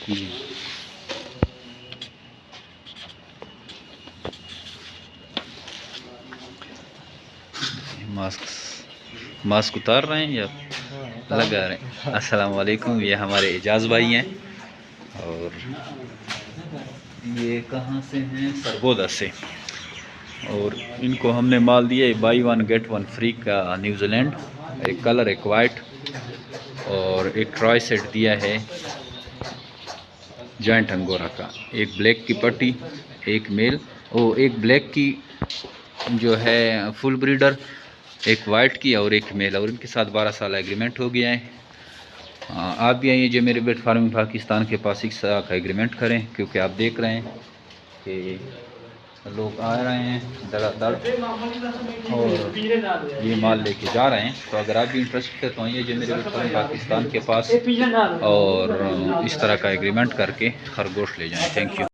جی mask اتار رہے ہیں یا لگا رہے ہیں؟ السلام علیکم، یہ ہمارے اعجاز بھائی ہیں اور یہ کہاں سے ہیں؟ سرگودا سے، اور ان کو ہم نے مال دیا ہے buy one get one free کا نیوزی لینڈ، ایک کلر ایک وائٹ اور ایک ٹرائی سیٹ دیا ہے جائنٹ انگورا کا، ایک بلیک کی پٹی، ایک میل اور ایک بلیک کی جو ہے فل بریڈر، ایک وائٹ کی اور ایک میل، اور ان کے ساتھ 12 سال ایگریمنٹ ہو گیا ہے۔ آپ بھی آئیے جو میرے بیٹ فارمنگ پاکستان کے پاس 1 سال کا ایگریمنٹ کریں، کیونکہ آپ دیکھ رہے ہیں کہ لوگ آ رہے ہیں دڑا دڑ اور یہ مال لے کے جا رہے ہیں۔ تو اگر آپ بھی انٹرسٹ ہے تو آئیے جو میرے بیٹ فارمنگ پاکستان کے پاس اور اس طرح کا ایگریمنٹ کر کے خرگوش لے جائیں۔ Thank you.